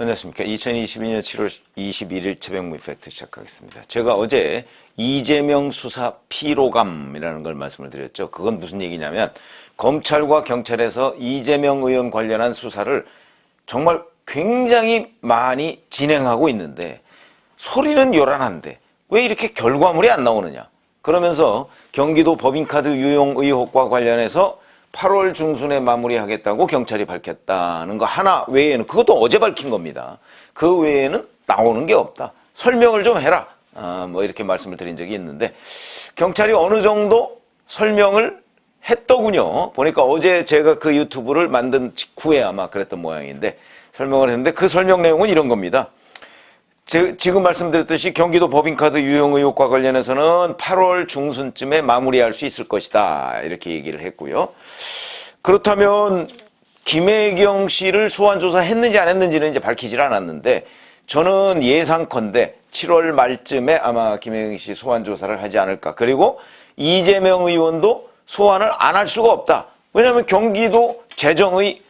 안녕하십니까. 2022년 7월 21일 최병무 팩트 시작하겠습니다. 제가 어제 이재명 수사 피로감이라는 걸 말씀을 드렸죠. 그건 무슨 얘기냐면 검찰과 경찰에서 이재명 의원 관련한 수사를 정말 굉장히 많이 진행하고 있는데 소리는 요란한데 왜 이렇게 결과물이 안 나오느냐. 그러면서 경기도 법인카드 유용 의혹과 관련해서 8월 중순에 마무리하겠다고 경찰이 밝혔다는 거 하나 외에는, 그것도 어제 밝힌 겁니다. 그 외에는 나오는 게 없다. 설명을 좀 해라. 뭐 이렇게 말씀을 드린 적이 있는데 경찰이 어느 정도 설명을 했더군요. 보니까 어제 제가 그 유튜브를 만든 직후에 아마 그랬던 모양인데 설명을 했는데 그 설명 내용은 이런 겁니다. 지금 말씀드렸듯이 경기도 법인카드 유용 의혹과 관련해서는 8월 중순쯤에 마무리할 수 있을 것이다. 이렇게 얘기를 했고요. 그렇다면 김혜경 씨를 소환 조사했는지 안 했는지는 이제 밝히질 않았는데 저는 예상컨대 7월 말쯤에 아마 김혜경 씨 소환 조사를 하지 않을까. 그리고 이재명 의원도 소환을 안 할 수가 없다. 왜냐하면 경기도 재정의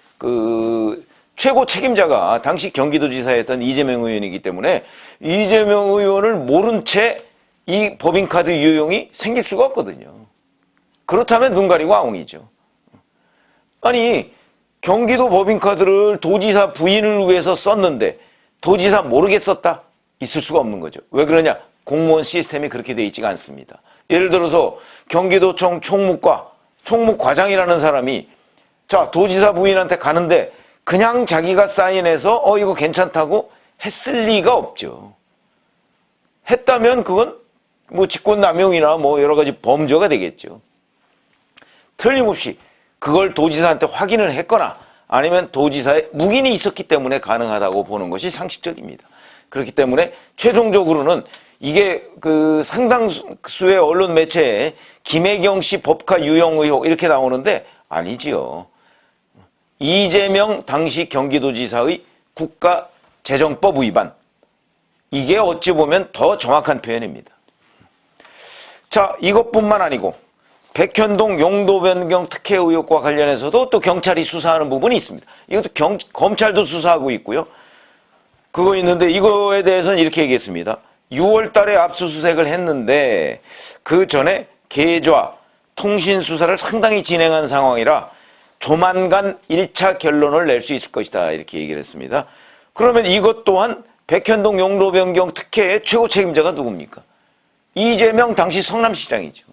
최고 책임자가 당시 경기도지사였던 이재명 의원이기 때문에 이재명 의원을 모른 채 이 법인카드 유용이 생길 수가 없거든요. 그렇다면 눈 가리고 아웅이죠. 아니 경기도 법인카드를 도지사 부인을 위해서 썼는데 도지사 모르겠었다? 있을 수가 없는 거죠. 왜 그러냐? 공무원 시스템이 그렇게 돼 있지가 않습니다. 예를 들어서 경기도청 총무과장이라는 사람이 자 도지사 부인한테 가는데 그냥 자기가 사인해서 이거 괜찮다고 했을 리가 없죠. 했다면 그건 뭐 직권남용이나 뭐 여러 가지 범죄가 되겠죠. 틀림없이 그걸 도지사한테 확인을 했거나 아니면 도지사의 묵인이 있었기 때문에 가능하다고 보는 것이 상식적입니다. 그렇기 때문에 최종적으로는 이게 상당수의 언론 매체에 김혜경 씨 법카 유용 의혹 이렇게 나오는데 아니지요. 이재명 당시 경기도지사의 국가재정법 위반. 이게 어찌 보면 더 정확한 표현입니다. 자, 이것뿐만 아니고 백현동 용도 변경 특혜 의혹과 관련해서도 또 경찰이 수사하는 부분이 있습니다. 이것도 검찰도 수사하고 있고요. 그거 있는데 이거에 대해서는 이렇게 얘기했습니다. 6월 달에 압수수색을 했는데 그 전에 계좌, 통신 수사를 상당히 진행한 상황이라 조만간 1차 결론을 낼 수 있을 것이다. 이렇게 얘기를 했습니다. 그러면 이것 또한 백현동 용도 변경 특혜의 최고 책임자가 누굽니까? 이재명 당시 성남시장이죠.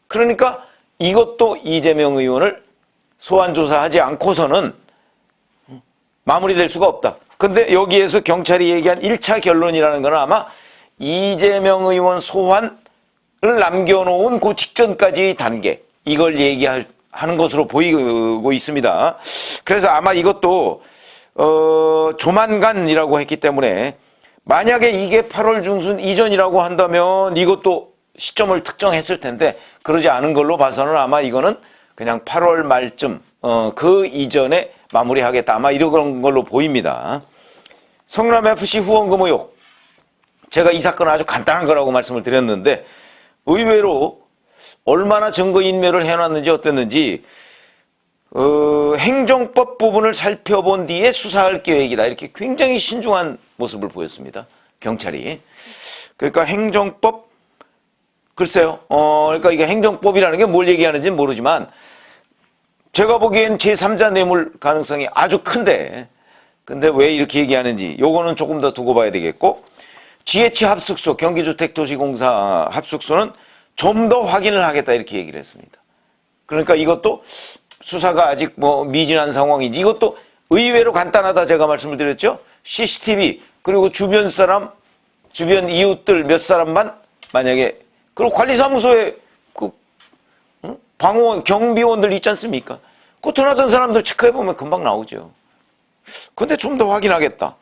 그러니까 이것도 이재명 의원을 소환 조사하지 않고서는 마무리될 수가 없다. 근데 여기에서 경찰이 얘기한 1차 결론이라는 건 아마 이재명 의원 소환을 남겨놓은 그 직전까지의 단계, 이걸 하는 것으로 보이고 있습니다. 그래서 아마 이것도 조만간이라고 했기 때문에 만약에 이게 8월 중순 이전이라고 한다면 이것도 시점을 특정했을 텐데 그러지 않은 걸로 봐서는 아마 이거는 그냥 8월 말쯤 그 이전에 마무리하겠다. 아마 이런 걸로 보입니다. 성남FC 후원금 의혹. 제가 이 사건은 아주 간단한 거라고 말씀을 드렸는데 의외로 얼마나 증거인멸을 해놨는지 어땠는지 행정법 부분을 살펴본 뒤에 수사할 계획이다. 이렇게 굉장히 신중한 모습을 보였습니다. 경찰이. 그러니까 행정법, 글쎄요. 그러니까 이게 행정법이라는 게 뭘 얘기하는지는 모르지만 제가 보기엔 제3자 뇌물 가능성이 아주 큰데 근데 왜 이렇게 얘기하는지 요거는 조금 더 두고 봐야 되겠고 GH 합숙소, 경기주택도시공사 합숙소는 좀 더 확인을 하겠다 이렇게 얘기를 했습니다. 그러니까 이것도 수사가 아직 미진한 상황인지 이것도 의외로 간단하다 제가 말씀을 드렸죠. CCTV 그리고 주변 사람, 주변 이웃들 몇 사람만 만약에 그리고 관리사무소에 방호원, 경비원들 있지 않습니까? 그 드나든 사람들 체크해보면 금방 나오죠. 근데 좀 더 확인하겠다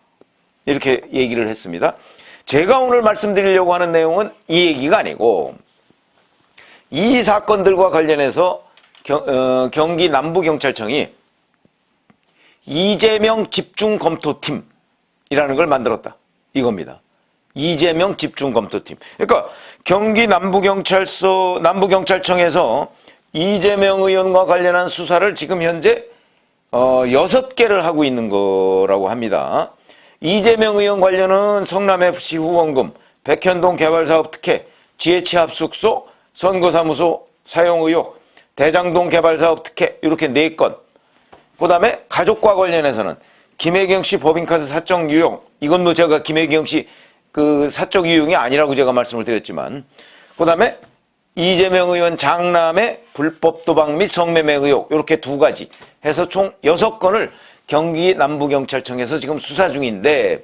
이렇게 얘기를 했습니다. 제가 오늘 말씀드리려고 하는 내용은 이 얘기가 아니고 이 사건들과 관련해서 경기 남부경찰청이 이재명 집중검토팀이라는 걸 만들었다. 이겁니다. 이재명 집중검토팀. 그러니까 경기 남부경찰청에서 이재명 의원과 관련한 수사를 지금 현재 6개를 하고 있는 거라고 합니다. 이재명 의원 관련은 성남FC 후원금, 백현동 개발사업 특혜, GH합숙소, 선거사무소 사용 의혹, 대장동 개발사업 특혜 이렇게 4건. 그 다음에 가족과 관련해서는 김혜경 씨 법인카드 사적 유용, 이건 뭐 제가 김혜경 씨 그 사적 유용이 아니라고 제가 말씀을 드렸지만, 그 다음에 이재명 의원 장남의 불법 도박 및 성매매 의혹 이렇게 2가지 해서 총 6건을 경기 남부경찰청에서 지금 수사 중인데,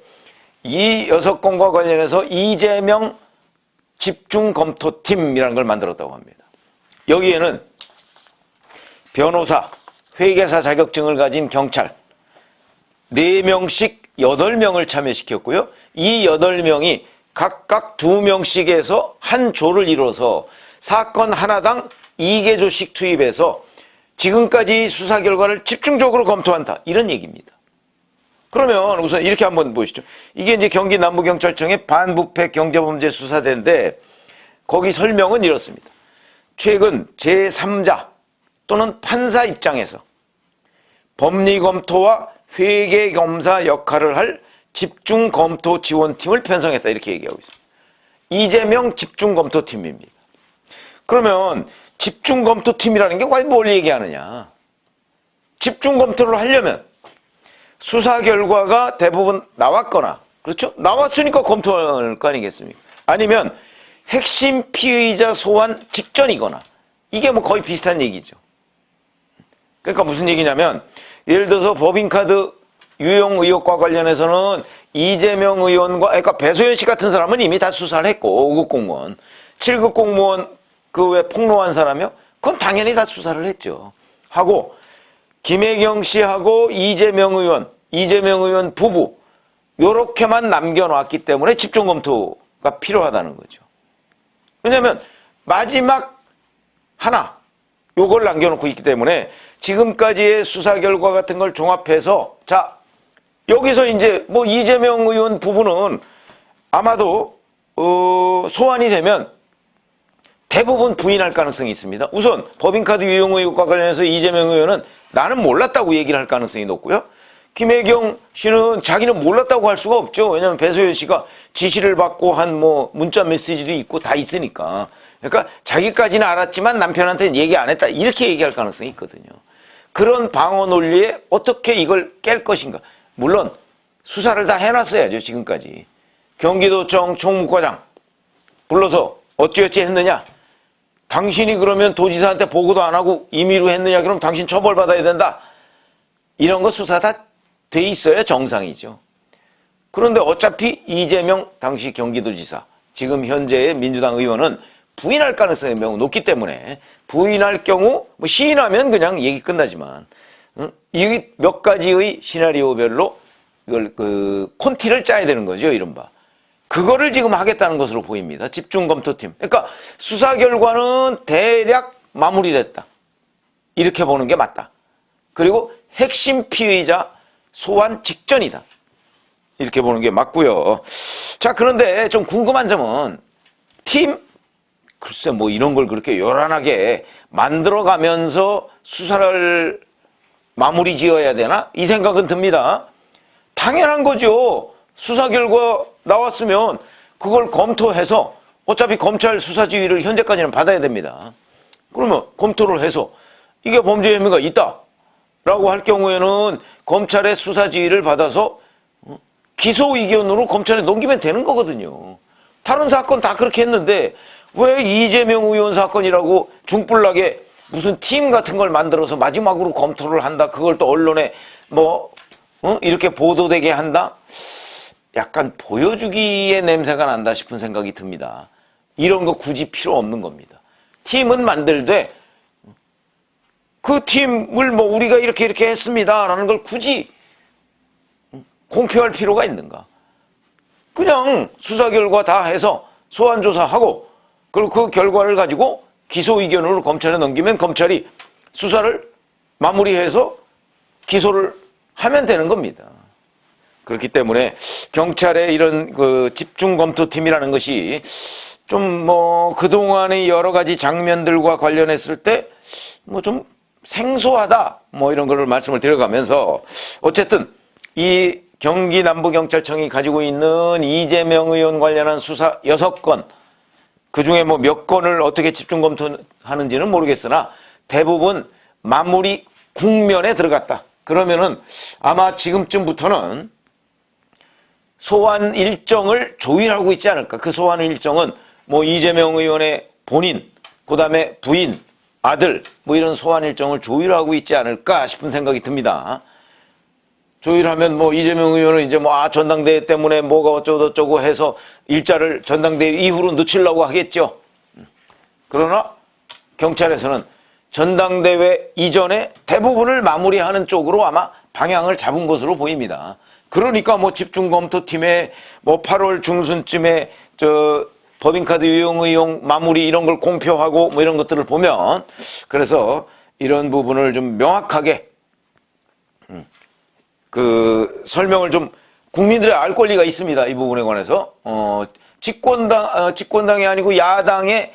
이 6건과 관련해서 이재명 집중검토팀이라는 걸 만들었다고 합니다. 여기에는 변호사, 회계사 자격증을 가진 경찰 4명씩 8명을 참여시켰고요. 이 8명이 각각 2명씩 해서 한 조를 이뤄서 사건 하나당 2개조씩 투입해서 지금까지 수사 결과를 집중적으로 검토한다. 이런 얘기입니다. 그러면 우선 이렇게 한번 보시죠. 이게 이제 경기 남부경찰청의 반부패 경제범죄 수사대인데, 거기 설명은 이렇습니다. 최근 제3자 또는 판사 입장에서 법리검토와 회계검사 역할을 할 집중검토지원팀을 편성했다. 이렇게 얘기하고 있습니다. 이재명 집중검토팀입니다. 그러면 집중검토팀이라는 게 과연 뭘 얘기하느냐. 집중검토를 하려면 수사 결과가 대부분 나왔거나, 그렇죠? 나왔으니까 검토할 거 아니겠습니까? 아니면 핵심 피의자 소환 직전이거나, 이게 뭐 거의 비슷한 얘기죠. 그러니까 무슨 얘기냐면, 예를 들어서 법인카드 유용 의혹과 관련해서는 이재명 의원과, 그러니까 배소연 씨 같은 사람은 이미 다 수사를 했고, 5급 공무원, 7급 공무원 그 외 폭로한 사람이요? 그건 당연히 다 수사를 했죠. 하고, 김혜경 씨하고 이재명 의원 부부, 요렇게만 남겨놨기 때문에 집중검토가 필요하다는 거죠. 왜냐면, 마지막 하나, 요걸 남겨놓고 있기 때문에 지금까지의 수사 결과 같은 걸 종합해서, 자, 여기서 이제 뭐 이재명 의원 부부는 아마도, 소환이 되면 대부분 부인할 가능성이 있습니다. 우선 법인카드 유용 의혹과 관련해서 이재명 의원은 나는 몰랐다고 얘기를 할 가능성이 높고요. 김혜경 씨는 자기는 몰랐다고 할 수가 없죠. 왜냐하면 배소연 씨가 지시를 받고 한 뭐 문자 메시지도 있고 다 있으니까. 그러니까 자기까지는 알았지만 남편한테는 얘기 안 했다. 이렇게 얘기할 가능성이 있거든요. 그런 방어 논리에 어떻게 이걸 깰 것인가. 물론 수사를 다 해놨어야죠. 지금까지. 경기도청 총무과장 불러서 어찌어찌 했느냐. 당신이 그러면 도지사한테 보고도 안 하고 임의로 했느냐. 그럼 당신 처벌받아야 된다. 이런 거 수사 다 돼 있어야 정상이죠. 그런데 어차피 이재명 당시 경기도지사, 지금 현재의 민주당 의원은 부인할 가능성이 매우 높기 때문에, 부인할 경우 뭐 시인하면 그냥 얘기 끝나지만, 이 몇 가지의 시나리오별로 이걸 콘티를 짜야 되는 거죠. 이른바. 그거를 지금 하겠다는 것으로 보입니다. 집중검토팀. 그러니까 수사 결과는 대략 마무리됐다. 이렇게 보는 게 맞다. 그리고 핵심 피의자 소환 직전이다. 이렇게 보는 게 맞고요. 자, 그런데 좀 궁금한 점은 팀, 글쎄 뭐 이런 걸 그렇게 요란하게 만들어가면서 수사를 마무리 지어야 되나? 이 생각은 듭니다. 당연한 거죠. 수사 결과 나왔으면 그걸 검토해서, 어차피 검찰 수사 지휘를 현재까지는 받아야 됩니다. 그러면 검토를 해서 이게 범죄 혐의가 있다 라고 할 경우에는 검찰의 수사 지휘를 받아서 기소 의견으로 검찰에 넘기면 되는 거거든요. 다른 사건 다 그렇게 했는데 왜 이재명 의원 사건이라고 중불나게 무슨 팀 같은 걸 만들어서 마지막으로 검토를 한다. 그걸 또 언론에 이렇게 보도되게 한다. 약간 보여주기의 냄새가 난다 싶은 생각이 듭니다. 이런 거 굳이 필요 없는 겁니다. 팀은 만들되 그 팀을 뭐 우리가 이렇게 했습니다 라는 걸 굳이 공표할 필요가 있는가. 그냥 수사 결과 다 해서 소환 조사하고, 그리고 그 결과를 가지고 기소 의견으로 검찰에 넘기면 검찰이 수사를 마무리해서 기소를 하면 되는 겁니다. 그렇기 때문에 경찰의 이런 집중검토팀이라는 것이 좀 뭐 그동안의 여러 가지 장면들과 관련했을 때 뭐 좀 생소하다 뭐 이런 거를 말씀을 드려가면서, 어쨌든 이 경기 남부경찰청이 가지고 있는 이재명 의원 관련한 수사 6건, 그중에 뭐 몇 건을 어떻게 집중 검토하는지는 모르겠으나 대부분 마무리 국면에 들어갔다. 그러면은 아마 지금쯤부터는 소환 일정을 조율하고 있지 않을까. 그 소환 일정은 뭐 이재명 의원의 본인, 그 다음에 부인, 아들, 뭐 이런 소환 일정을 조율하고 있지 않을까 싶은 생각이 듭니다. 조율하면 뭐 이재명 의원은 이제 뭐 전당대회 때문에 뭐가 어쩌고저쩌고 해서 일자를 전당대회 이후로 늦추려고 하겠죠. 그러나 경찰에서는 전당대회 이전에 대부분을 마무리하는 쪽으로 아마 방향을 잡은 것으로 보입니다. 그러니까 뭐 집중검토팀에 뭐 8월 중순쯤에 법인카드 유용 의혹 마무리 이런 걸 공표하고 뭐 이런 것들을 보면, 그래서 이런 부분을 좀 명확하게 설명을 좀 국민들의 알 권리가 있습니다. 이 부분에 관해서 집권당이 아니고 야당의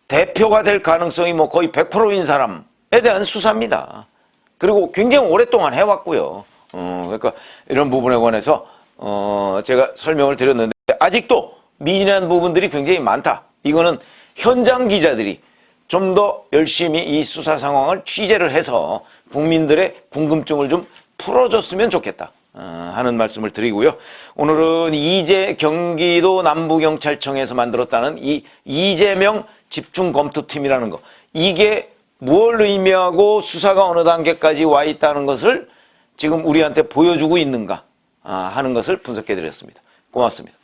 대표가 될 가능성이 뭐 거의 100%인 사람에 대한 수사입니다. 그리고 굉장히 오랫동안 해왔고요. 그러니까 이런 부분에 관해서 제가 설명을 드렸는데 아직도 미진한 부분들이 굉장히 많다. 이거는 현장 기자들이 좀 더 열심히 이 수사 상황을 취재를 해서 국민들의 궁금증을 좀 풀어줬으면 좋겠다 하는 말씀을 드리고요. 오늘은 경기도 남부경찰청에서 만들었다는 이 이재명 집중검토팀이라는 거, 이게 무엇을 의미하고 수사가 어느 단계까지 와 있다는 것을 지금 우리한테 보여주고 있는가 하는 것을 분석해 드렸습니다. 고맙습니다.